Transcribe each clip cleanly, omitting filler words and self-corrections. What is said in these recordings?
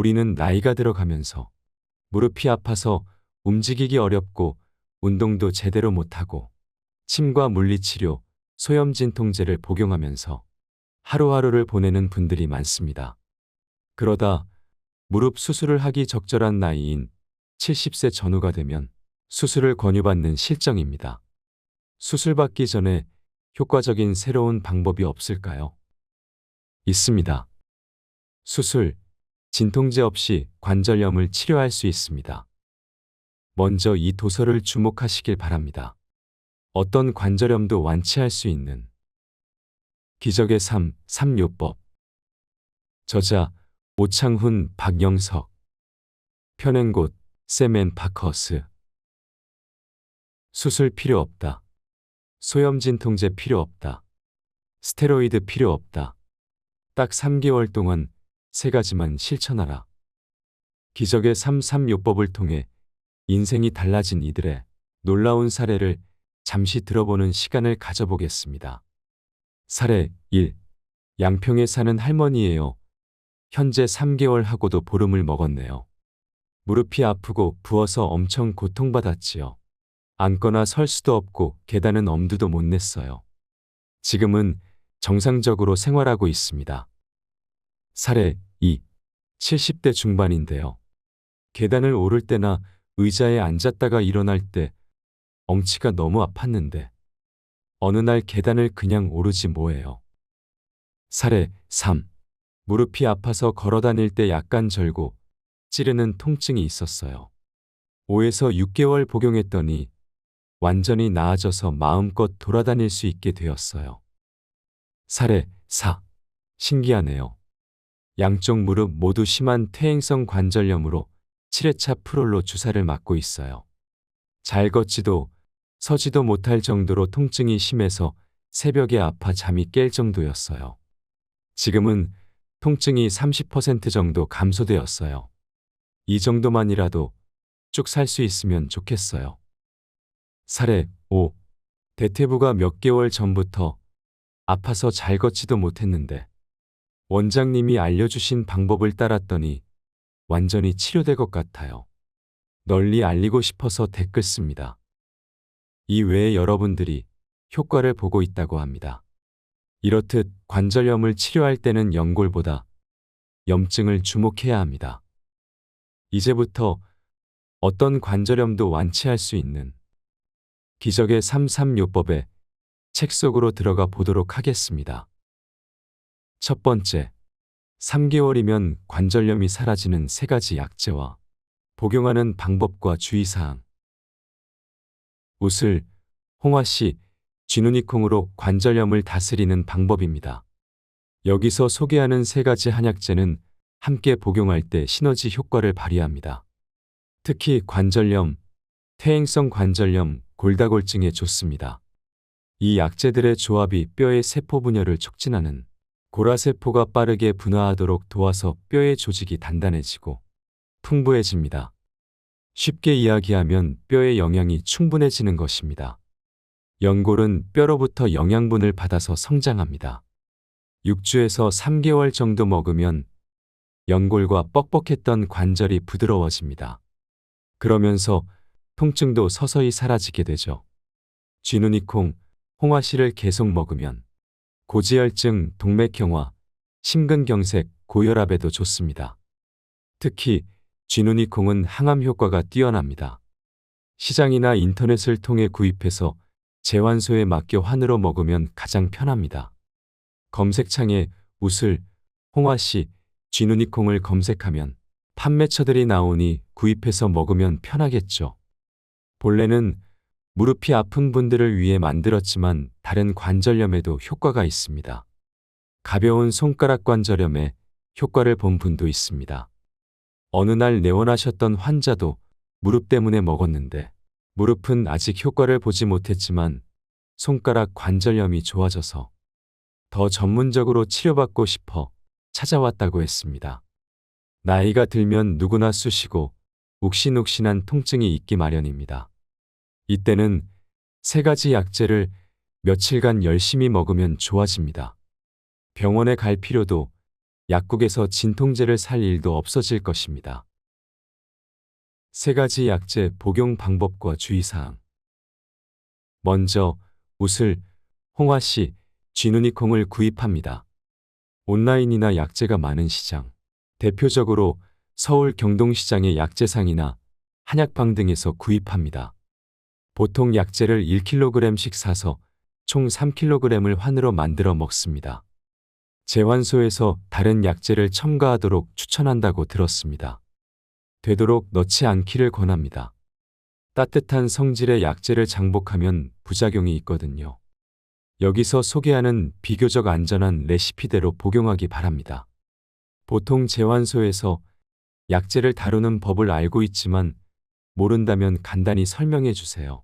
우리는 나이가 들어가면서 무릎이 아파서 움직이기 어렵고 운동도 제대로 못하고 침과 물리치료, 소염진통제를 복용하면서 하루하루를 보내는 분들이 많습니다. 그러다 무릎 수술을 하기 적절한 나이인 70세 전후가 되면 수술을 권유받는 실정입니다. 수술받기 전에 효과적인 새로운 방법이 없을까요? 있습니다. 수술, 진통제 없이 관절염을 치료할 수 있습니다. 먼저 이 도서를 주목하시길 바랍니다. 어떤 관절염도 완치할 수 있는 기적의 삶, 3요법. 저자 오창훈, 박영석. 편행곳 샘 앤 바커스. 수술 필요 없다. 소염진통제 필요 없다. 스테로이드 필요 없다. 딱 3개월 동안 3가지만 실천하라. 기적의 삶 3요법을 통해 인생이 달라진 이들의 놀라운 사례를 잠시 들어보는 시간을 가져보겠습니다. 사례 1. 양평에 사는 할머니예요. 현재 3개월 하고도 보름을 먹었네요. 무릎이 아프고 부어서 엄청 고통받았지요. 앉거나 설 수도 없고 계단은 엄두도 못 냈어요. 지금은 정상적으로 생활하고 있습니다. 사례 2. 70대 중반인데요. 계단을 오를 때나 의자에 앉았다가 일어날 때 엉치가 너무 아팠는데 어느 날 계단을 그냥 오르지 뭐예요. 사례 3. 무릎이 아파서 걸어 다닐 때 약간 절고 찌르는 통증이 있었어요. 5에서 6개월 복용했더니 완전히 나아져서 마음껏 돌아다닐 수 있게 되었어요. 사례 4. 신기하네요. 양쪽 무릎 모두 심한 퇴행성 관절염으로 7회차 프롤로 주사를 맞고 있어요. 잘 걷지도 서지도 못할 정도로 통증이 심해서 새벽에 아파 잠이 깰 정도였어요. 지금은 통증이 30% 정도 감소되었어요. 이 정도만이라도 쭉 살 수 있으면 좋겠어요. 사례 5. 대퇴부가 몇 개월 전부터 아파서 잘 걷지도 못했는데 원장님이 알려주신 방법을 따랐더니 완전히 치료될 것 같아요. 널리 알리고 싶어서 댓글 씁니다. 이 외에 여러분들이 효과를 보고 있다고 합니다. 이렇듯 관절염을 치료할 때는 연골보다 염증을 주목해야 합니다. 이제부터 어떤 관절염도 완치할 수 있는 기적의 3요법의 책 속으로 들어가 보도록 하겠습니다. 첫 번째, 3개월이면 관절염이 사라지는 3가지 약재와 복용하는 방법과 주의사항. 우슬, 홍화씨, 쥐누니콩으로 관절염을 다스리는 방법입니다. 여기서 소개하는 3가지 한약재는 함께 복용할 때 시너지 효과를 발휘합니다. 특히 관절염, 퇴행성 관절염, 골다골증에 좋습니다. 이 약재들의 조합이 뼈의 세포 분열을 촉진하는 골화세포가 빠르게 분화하도록 도와서 뼈의 조직이 단단해지고 풍부해집니다. 쉽게 이야기하면 뼈의 영양이 충분해지는 것입니다. 연골은 뼈로부터 영양분을 받아서 성장합니다. 6주에서 3개월 정도 먹으면 연골과 뻑뻑했던 관절이 부드러워집니다. 그러면서 통증도 서서히 사라지게 되죠. 쥐누니콩, 홍화씨를 계속 먹으면 고지혈증, 동맥경화, 심근경색, 고혈압에도 좋습니다. 특히 쥐누니콩은 항암 효과가 뛰어납니다. 시장이나 인터넷을 통해 구입해서 제환소에 맡겨 환으로 먹으면 가장 편합니다. 검색창에 우슬, 홍화씨, 쥐누니콩을 검색하면 판매처들이 나오니 구입해서 먹으면 편하겠죠. 본래는 무릎이 아픈 분들을 위해 만들었지만 다른 관절염에도 효과가 있습니다. 가벼운 손가락 관절염에 효과를 본 분도 있습니다. 어느 날 내원하셨던 환자도 무릎 때문에 먹었는데 무릎은 아직 효과를 보지 못했지만 손가락 관절염이 좋아져서 더 전문적으로 치료받고 싶어 찾아왔다고 했습니다. 나이가 들면 누구나 쑤시고 욱신욱신한 통증이 있기 마련입니다. 이때는 3가지 약재를 며칠간 열심히 먹으면 좋아집니다. 병원에 갈 필요도 약국에서 진통제를 살 일도 없어질 것입니다. 3가지 약제 복용 방법과 주의사항. 먼저 웃을, 홍화씨, 쥐누니콩을 구입합니다. 온라인이나 약재가 많은 시장, 대표적으로 서울 경동시장의 약재상이나 한약방 등에서 구입합니다. 보통 약재를 1kg씩 사서 총 3kg을 환으로 만들어 먹습니다. 제환소에서 다른 약재를 첨가하도록 추천한다고 들었습니다. 되도록 넣지 않기를 권합니다. 따뜻한 성질의 약재를 장복하면 부작용이 있거든요. 여기서 소개하는 비교적 안전한 레시피대로 복용하기 바랍니다. 보통 제환소에서 약재를 다루는 법을 알고 있지만 모른다면 간단히 설명해 주세요.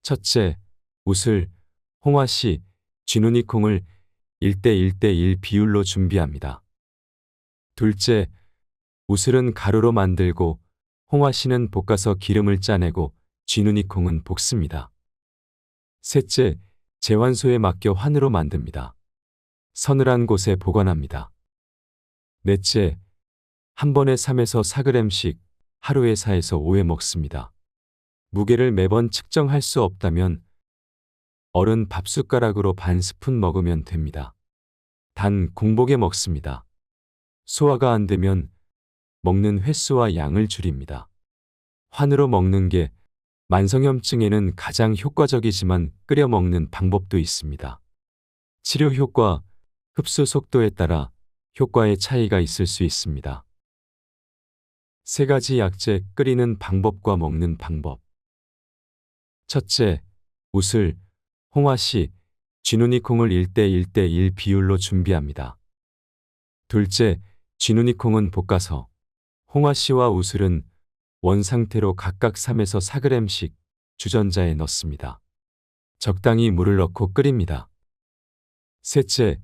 첫째, 웃을, 홍화씨, 쥐누니콩을 1:1:1 비율로 준비합니다. 둘째, 웃을은 가루로 만들고 홍화씨는 볶아서 기름을 짜내고 쥐누니콩은 볶습니다. 셋째, 제환소에 맡겨 환으로 만듭니다. 서늘한 곳에 보관합니다. 넷째, 한 번에 3에서 4g씩 하루에 4에서 5회 먹습니다. 무게를 매번 측정할 수 없다면 어른 밥숟가락으로 반 스푼 먹으면 됩니다. 단 공복에 먹습니다. 소화가 안 되면 먹는 횟수와 양을 줄입니다. 환으로 먹는 게 만성염증에는 가장 효과적이지만 끓여 먹는 방법도 있습니다. 치료 효과, 흡수 속도에 따라 효과의 차이가 있을 수 있습니다. 3가지 약재 끓이는 방법과 먹는 방법. 첫째, 웃을, 홍화씨, 쥐누니콩을 1:1:1 비율로 준비합니다. 둘째, 쥐누니콩은 볶아서, 홍화씨와 웃을은 원상태로 각각 3에서 4g씩 주전자에 넣습니다. 적당히 물을 넣고 끓입니다. 셋째,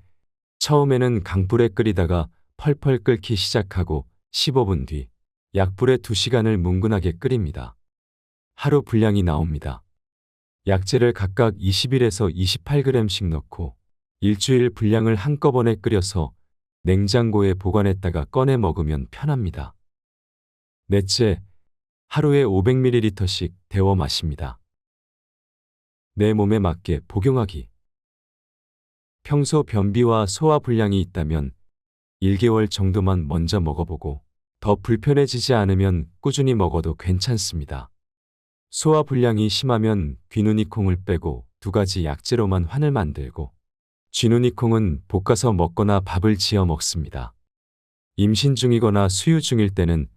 처음에는 강불에 끓이다가 펄펄 끓기 시작하고 15분 뒤 약불에 2시간을 뭉근하게 끓입니다. 하루 분량이 나옵니다. 약재를 각각 21에서 28g씩 넣고 일주일 분량을 한꺼번에 끓여서 냉장고에 보관했다가 꺼내 먹으면 편합니다. 넷째, 하루에 500ml씩 데워 마십니다. 내 몸에 맞게 복용하기. 평소 변비와 소화 불량이 있다면 1개월 정도만 먼저 먹어보고 더 불편해지지 않으면 꾸준히 먹어도 괜찮습니다. 소화 불량이 심하면 귀누니콩을 빼고 2가지 약재로만 환을 만들고 쥐누니콩은 볶아서 먹거나 밥을 지어 먹습니다. 임신 중이거나 수유 중일 때는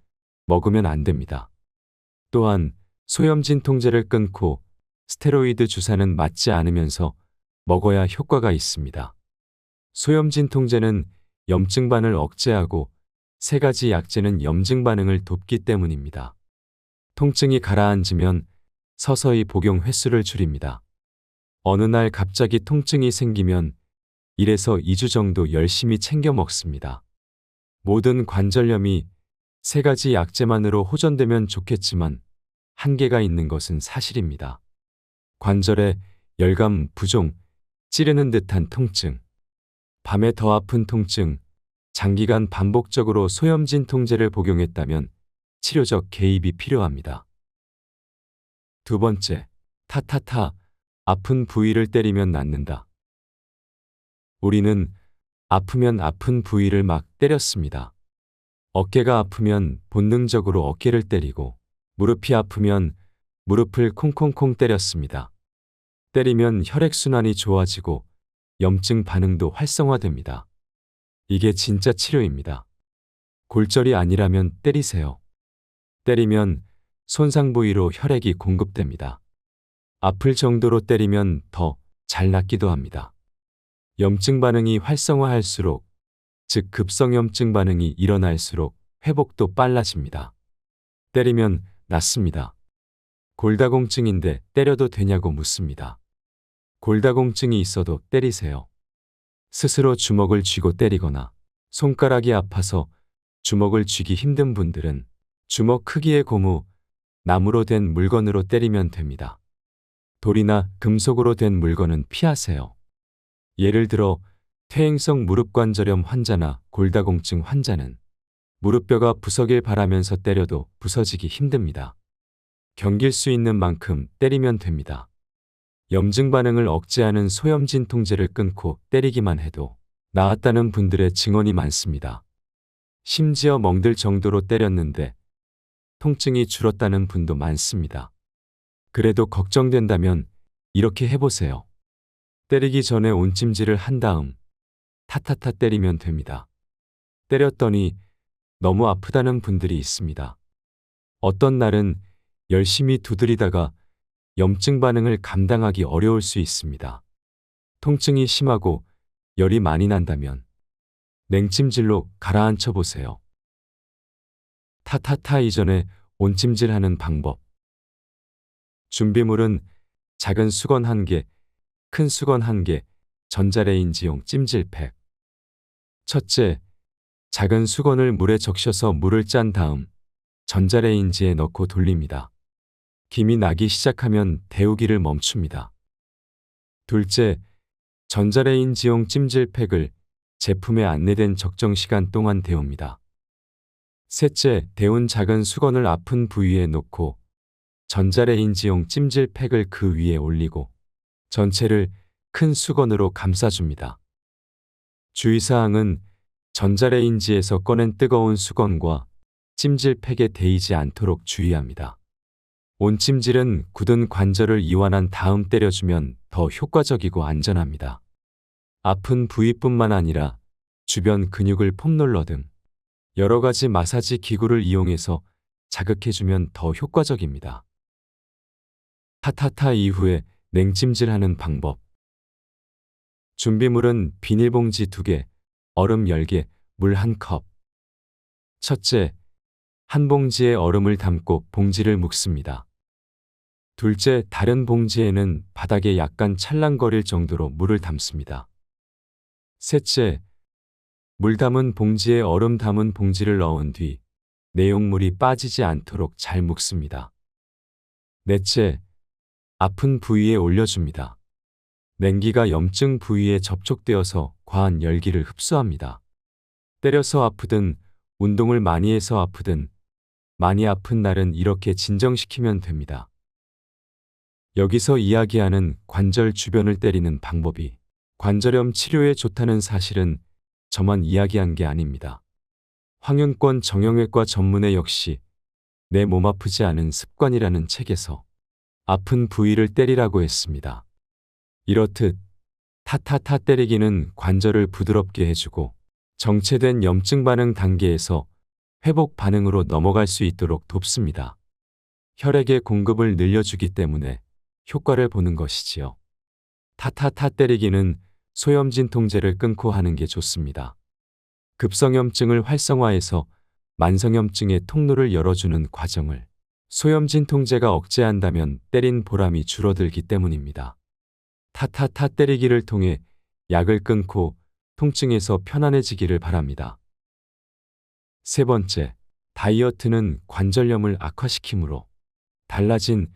먹으면 안 됩니다. 또한 소염진통제를 끊고 스테로이드 주사는 맞지 않으면서 먹어야 효과가 있습니다. 소염진통제는 염증반을 억제하고 3가지 약재는 염증 반응을 돕기 때문입니다. 통증이 가라앉으면 서서히 복용 횟수를 줄입니다. 어느 날 갑자기 통증이 생기면 1에서 2주 정도 열심히 챙겨 먹습니다. 모든 관절염이 3가지 약재만으로 호전되면 좋겠지만 한계가 있는 것은 사실입니다. 관절에 열감, 부종, 찌르는 듯한 통증, 밤에 더 아픈 통증, 장기간 반복적으로 소염진통제를 복용했다면 치료적 개입이 필요합니다. 두 번째, 타타타, 아픈 부위를 때리면 낫는다. 우리는 아프면 아픈 부위를 막 때렸습니다. 어깨가 아프면 본능적으로 어깨를 때리고 무릎이 아프면 무릎을 콩콩콩 때렸습니다. 때리면 혈액순환이 좋아지고 염증 반응도 활성화됩니다. 이게 진짜 치료입니다. 골절이 아니라면 때리세요. 때리면 손상 부위로 혈액이 공급됩니다. 아플 정도로 때리면 더 잘 낫기도 합니다. 염증 반응이 활성화할수록, 즉 급성염증 반응이 일어날수록 회복도 빨라집니다. 때리면 낫습니다. 골다공증인데 때려도 되냐고 묻습니다. 골다공증이 있어도 때리세요. 스스로 주먹을 쥐고 때리거나 손가락이 아파서 주먹을 쥐기 힘든 분들은 주먹 크기의 고무, 나무로 된 물건으로 때리면 됩니다. 돌이나 금속으로 된 물건은 피하세요. 예를 들어 퇴행성 무릎관절염 환자나 골다공증 환자는 무릎뼈가 부서길 바라면서 때려도 부서지기 힘듭니다. 견딜 수 있는 만큼 때리면 됩니다. 염증 반응을 억제하는 소염진통제를 끊고 때리기만 해도 나았다는 분들의 증언이 많습니다. 심지어 멍들 정도로 때렸는데 통증이 줄었다는 분도 많습니다. 그래도 걱정된다면 이렇게 해보세요. 때리기 전에 온찜질을 한 다음 타타타 때리면 됩니다. 때렸더니 너무 아프다는 분들이 있습니다. 어떤 날은 열심히 두드리다가 염증 반응을 감당하기 어려울 수 있습니다. 통증이 심하고 열이 많이 난다면 냉찜질로 가라앉혀 보세요. 타타타 이전에 온찜질하는 방법. 준비물은 작은 수건 1개, 큰 수건 1개, 전자레인지용 찜질팩. 첫째, 작은 수건을 물에 적셔서 물을 짠 다음 전자레인지에 넣고 돌립니다. 김이 나기 시작하면 데우기를 멈춥니다. 둘째, 전자레인지용 찜질팩을 제품에 안내된 적정 시간 동안 데웁니다. 셋째, 데운 작은 수건을 아픈 부위에 놓고 전자레인지용 찜질팩을 그 위에 올리고 전체를 큰 수건으로 감싸줍니다. 주의사항은 전자레인지에서 꺼낸 뜨거운 수건과 찜질팩에 데이지 않도록 주의합니다. 온찜질은 굳은 관절을 이완한 다음 때려주면 더 효과적이고 안전합니다. 아픈 부위뿐만 아니라 주변 근육을 폼롤러 등 여러 가지 마사지 기구를 이용해서 자극해주면 더 효과적입니다. 타타타 이후에 냉찜질하는 방법. 준비물은 비닐봉지 2개, 얼음 10개, 물 1컵. 첫째, 한 봉지에 얼음을 담고 봉지를 묶습니다. 둘째, 다른 봉지에는 바닥에 약간 찰랑거릴 정도로 물을 담습니다. 셋째, 물 담은 봉지에 얼음 담은 봉지를 넣은 뒤 내용물이 빠지지 않도록 잘 묶습니다. 넷째, 아픈 부위에 올려줍니다. 냉기가 염증 부위에 접촉되어서 과한 열기를 흡수합니다. 때려서 아프든 운동을 많이 해서 아프든 많이 아픈 날은 이렇게 진정시키면 됩니다. 여기서 이야기하는 관절 주변을 때리는 방법이 관절염 치료에 좋다는 사실은 저만 이야기한 게 아닙니다. 황윤권 정형외과 전문의 역시 내 몸 아프지 않은 습관이라는 책에서 아픈 부위를 때리라고 했습니다. 이렇듯 타타타 때리기는 관절을 부드럽게 해주고 정체된 염증 반응 단계에서 회복 반응으로 넘어갈 수 있도록 돕습니다. 혈액의 공급을 늘려주기 때문에 효과를 보는 것이지요. 타타타 때리기는 소염진통제를 끊고 하는 게 좋습니다. 급성염증을 활성화해서 만성염증의 통로를 열어주는 과정을 소염진통제가 억제한다면 때린 보람이 줄어들기 때문입니다. 타타타 때리기를 통해 약을 끊고 통증에서 편안해지기를 바랍니다. 세 번째, 다이어트는 관절염을 악화시키므로 달라진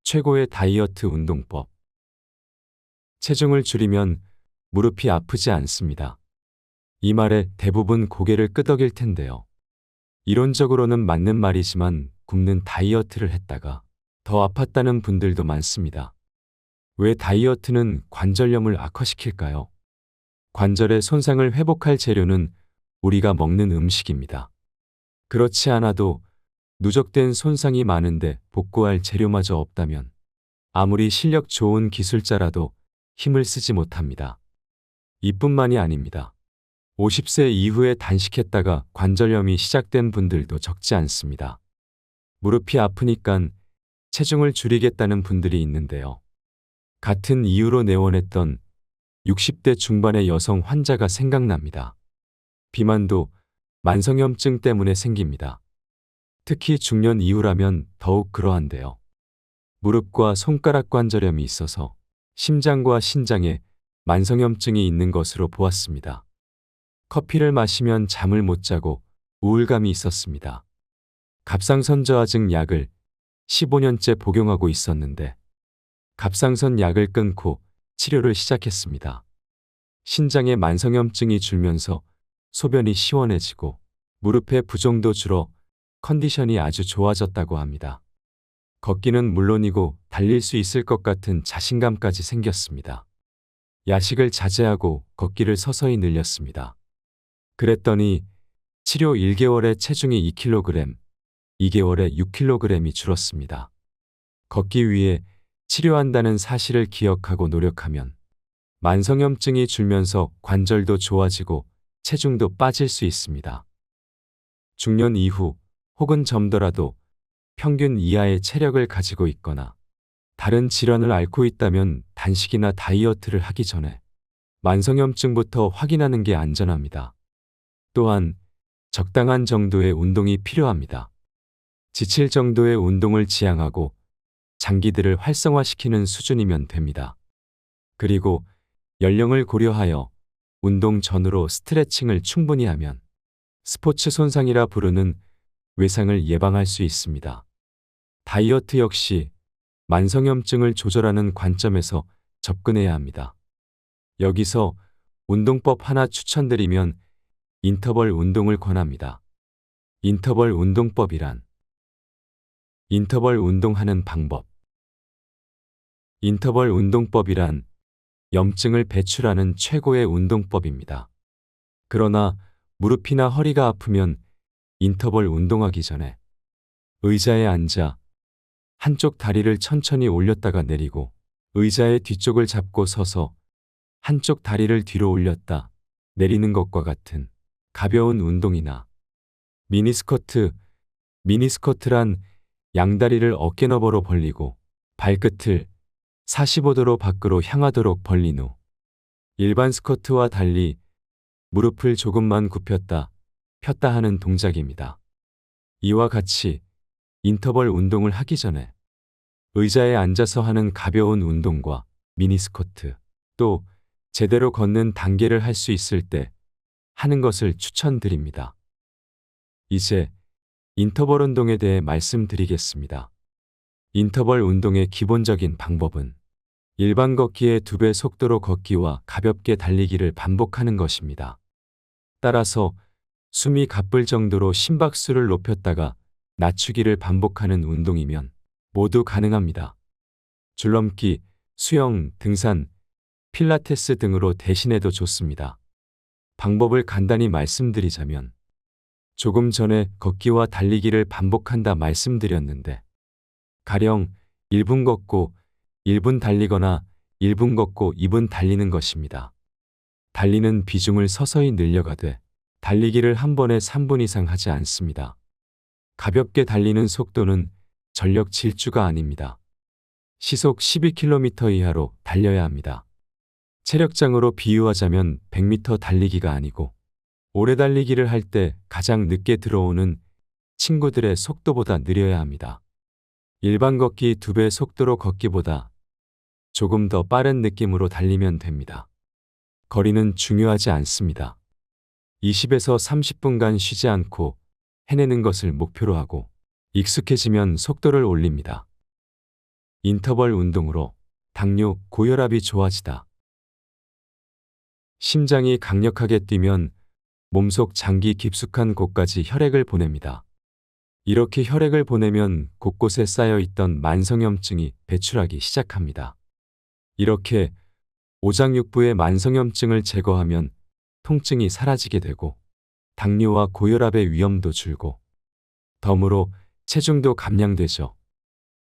최고의 다이어트 운동법. 체중을 줄이면 무릎이 아프지 않습니다. 이 말에 대부분 고개를 끄덕일 텐데요. 이론적으로는 맞는 말이지만 굶는 다이어트를 했다가 더 아팠다는 분들도 많습니다. 왜 다이어트는 관절염을 악화시킬까요? 관절의 손상을 회복할 재료는 우리가 먹는 음식입니다. 그렇지 않아도 누적된 손상이 많은데 복구할 재료마저 없다면 아무리 실력 좋은 기술자라도 힘을 쓰지 못합니다. 이뿐만이 아닙니다. 50세 이후에 단식했다가 관절염이 시작된 분들도 적지 않습니다. 무릎이 아프니까 체중을 줄이겠다는 분들이 있는데요. 같은 이유로 내원했던 60대 중반의 여성 환자가 생각납니다. 비만도 만성염증 때문에 생깁니다. 특히 중년 이후라면 더욱 그러한데요. 무릎과 손가락 관절염이 있어서 심장과 신장에 만성염증이 있는 것으로 보았습니다. 커피를 마시면 잠을 못 자고 우울감이 있었습니다. 갑상선 저하증 약을 15년째 복용하고 있었는데 갑상선 약을 끊고 치료를 시작했습니다. 신장의 만성염증이 줄면서 소변이 시원해지고 무릎의 부종도 줄어 컨디션이 아주 좋아졌다고 합니다. 걷기는 물론이고 달릴 수 있을 것 같은 자신감까지 생겼습니다. 야식을 자제하고 걷기를 서서히 늘렸습니다. 그랬더니 치료 1개월에 체중이 2kg, 2개월에 6kg이 줄었습니다. 걷기 위해 치료한다는 사실을 기억하고 노력하면 만성염증이 줄면서 관절도 좋아지고 체중도 빠질 수 있습니다. 중년 이후 혹은 젊더라도 평균 이하의 체력을 가지고 있거나 다른 질환을 앓고 있다면 단식이나 다이어트를 하기 전에 만성염증부터 확인하는 게 안전합니다. 또한 적당한 정도의 운동이 필요합니다. 지칠 정도의 운동을 지향하고 장기들을 활성화시키는 수준이면 됩니다. 그리고 연령을 고려하여 운동 전후로 스트레칭을 충분히 하면 스포츠 손상이라 부르는 외상을 예방할 수 있습니다. 다이어트 역시 만성염증을 조절하는 관점에서 접근해야 합니다. 여기서 운동법 하나 추천드리면 인터벌 운동을 권합니다. 인터벌 운동법이란 인터벌 운동하는 방법. 인터벌 운동법이란 염증을 배출하는 최고의 운동법입니다. 그러나 무릎이나 허리가 아프면 인터벌 운동하기 전에 의자에 앉아 한쪽 다리를 천천히 올렸다가 내리고 의자의 뒤쪽을 잡고 서서 한쪽 다리를 뒤로 올렸다 내리는 것과 같은 가벼운 운동이나 미니스쿼트, 미니스쿼트란 양다리를 어깨너머로 벌리고 발끝을 45도로 밖으로 향하도록 벌린 후 일반 스쿼트와 달리 무릎을 조금만 굽혔다 폈다 하는 동작입니다. 이와 같이 인터벌 운동을 하기 전에 의자에 앉아서 하는 가벼운 운동과 미니스쿼트, 또 제대로 걷는 단계를 할 수 있을 때 하는 것을 추천드립니다. 이제 인터벌 운동에 대해 말씀드리겠습니다. 인터벌 운동의 기본적인 방법은 일반 걷기의 2배 속도로 걷기와 가볍게 달리기를 반복하는 것입니다. 따라서 숨이 가쁠 정도로 심박수를 높였다가 낮추기를 반복하는 운동이면 모두 가능합니다. 줄넘기, 수영, 등산, 필라테스 등으로 대신해도 좋습니다. 방법을 간단히 말씀드리자면 조금 전에 걷기와 달리기를 반복한다 말씀드렸는데 가령 1분 걷고 1분 달리거나 1분 걷고 2분 달리는 것입니다. 달리는 비중을 서서히 늘려가되 달리기를 한 번에 3분 이상 하지 않습니다. 가볍게 달리는 속도는 전력 질주가 아닙니다. 시속 12km 이하로 달려야 합니다. 체력장으로 비유하자면 100m 달리기가 아니고 오래 달리기를 할 때 가장 늦게 들어오는 친구들의 속도보다 느려야 합니다. 일반 걷기 2배 속도로 걷기보다 조금 더 빠른 느낌으로 달리면 됩니다. 거리는 중요하지 않습니다. 20에서 30분간 쉬지 않고 해내는 것을 목표로 하고 익숙해지면 속도를 올립니다. 인터벌 운동으로 당뇨, 고혈압이 좋아지다. 심장이 강력하게 뛰면 몸속 장기 깊숙한 곳까지 혈액을 보냅니다. 이렇게 혈액을 보내면 곳곳에 쌓여있던 만성염증이 배출하기 시작합니다. 이렇게 오장육부의 만성염증을 제거하면 통증이 사라지게 되고 당뇨와 고혈압의 위험도 줄고 덤으로 체중도 감량되죠.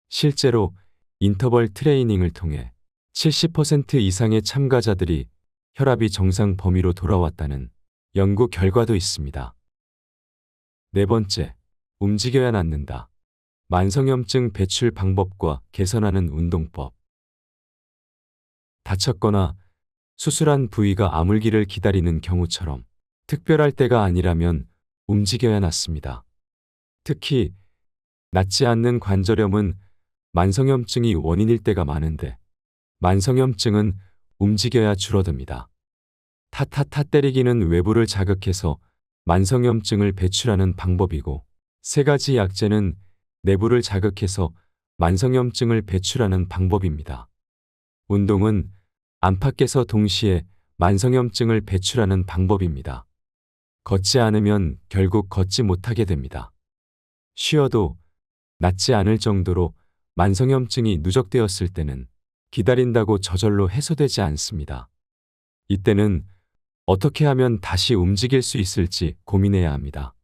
실제로 인터벌 트레이닝을 통해 70% 이상의 참가자들이 혈압이 정상 범위로 돌아왔다는 연구 결과도 있습니다. 네 번째, 움직여야 낫는다. 만성염증 배출 방법과 개선하는 운동법. 다쳤거나 수술한 부위가 아물기를 기다리는 경우처럼 특별할 때가 아니라면 움직여야 낫습니다. 특히 낫지 않는 관절염은 만성염증이 원인일 때가 많은데 만성염증은 움직여야 줄어듭니다. 타타타 때리기는 외부를 자극해서 만성염증을 배출하는 방법이고 3가지 약제는 내부를 자극해서 만성염증을 배출하는 방법입니다. 운동은 안팎에서 동시에 만성염증을 배출하는 방법입니다. 걷지 않으면 결국 걷지 못하게 됩니다. 쉬어도 낫지 않을 정도로 만성염증이 누적되었을 때는 기다린다고 저절로 해소되지 않습니다. 이때는 어떻게 하면 다시 움직일 수 있을지 고민해야 합니다.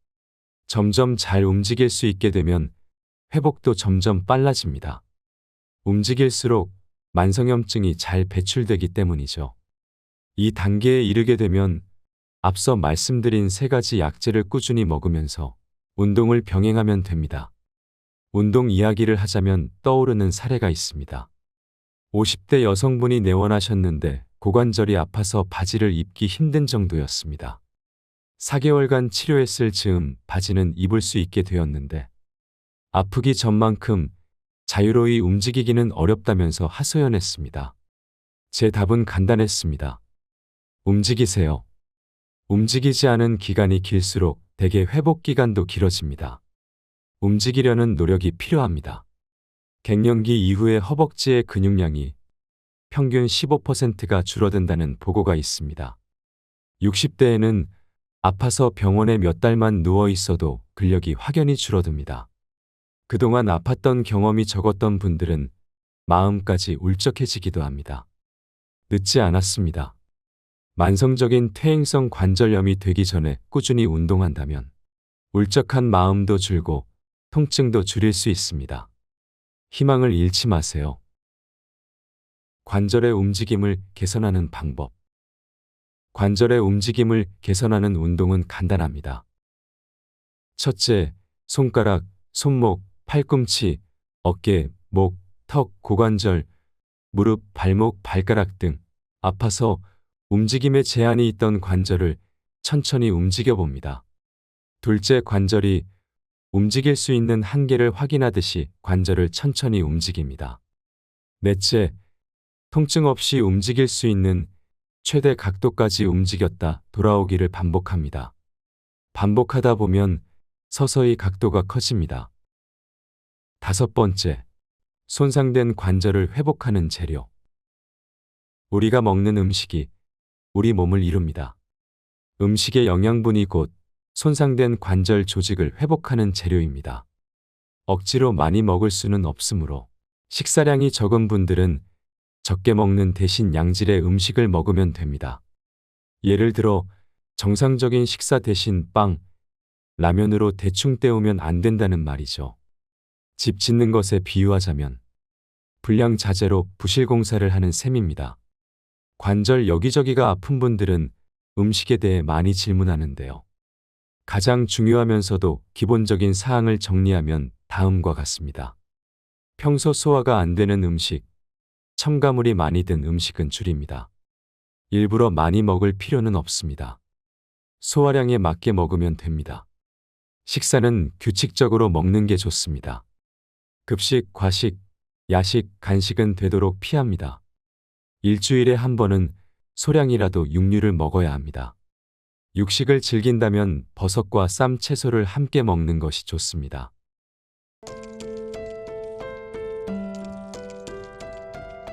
점점 잘 움직일 수 있게 되면 회복도 점점 빨라집니다. 움직일수록 만성염증이 잘 배출되기 때문이죠. 이 단계에 이르게 되면 앞서 말씀드린 세 가지 약재를 꾸준히 먹으면서 운동을 병행하면 됩니다. 운동 이야기를 하자면 떠오르는 사례가 있습니다. 50대 여성분이 내원하셨는데 고관절이 아파서 바지를 입기 힘든 정도였습니다. 4개월간 치료했을 즈음 바지는 입을 수 있게 되었는데 아프기 전만큼 자유로이 움직이기는 어렵다면서 하소연했습니다. 제 답은 간단했습니다. 움직이세요. 움직이지 않은 기간이 길수록 대개 회복 기간도 길어집니다. 움직이려는 노력이 필요합니다. 갱년기 이후에 허벅지의 근육량이 평균 15%가 줄어든다는 보고가 있습니다. 60대에는 아파서 병원에 몇 달만 누워 있어도 근력이 확연히 줄어듭니다. 그동안 아팠던 경험이 적었던 분들은 마음까지 울적해지기도 합니다. 늦지 않았습니다. 만성적인 퇴행성 관절염이 되기 전에 꾸준히 운동한다면 울적한 마음도 줄고 통증도 줄일 수 있습니다. 희망을 잃지 마세요. 관절의 움직임을 개선하는 방법. 관절의 움직임을 개선하는 운동은 간단합니다. 첫째, 손가락, 손목, 팔꿈치, 어깨, 목, 턱, 고관절, 무릎, 발목, 발가락 등 아파서 움직임에 제한이 있던 관절을 천천히 움직여 봅니다. 둘째, 관절이 움직일 수 있는 한계를 확인하듯이 관절을 천천히 움직입니다. 넷째, 통증 없이 움직일 수 있는 최대 각도까지 움직였다 돌아오기를 반복합니다. 반복하다 보면 서서히 각도가 커집니다. 다섯 번째, 손상된 관절을 회복하는 재료. 우리가 먹는 음식이 우리 몸을 이룹니다. 음식의 영양분이 곧 손상된 관절 조직을 회복하는 재료입니다. 억지로 많이 먹을 수는 없으므로 식사량이 적은 분들은 적게 먹는 대신 양질의 음식을 먹으면 됩니다. 예를 들어 정상적인 식사 대신 빵, 라면으로 대충 때우면 안 된다는 말이죠. 집 짓는 것에 비유하자면 불량자재로 부실공사를 하는 셈입니다. 관절 여기저기가 아픈 분들은 음식에 대해 많이 질문하는데요. 가장 중요하면서도 기본적인 사항을 정리하면 다음과 같습니다. 평소 소화가 안 되는 음식, 첨가물이 많이 든 음식은 줄입니다. 일부러 많이 먹을 필요는 없습니다. 소화량에 맞게 먹으면 됩니다. 식사는 규칙적으로 먹는 게 좋습니다. 급식, 과식, 야식, 간식은 되도록 피합니다. 일주일에 한 번은 소량이라도 육류를 먹어야 합니다. 육식을 즐긴다면 버섯과 쌈, 채소를 함께 먹는 것이 좋습니다.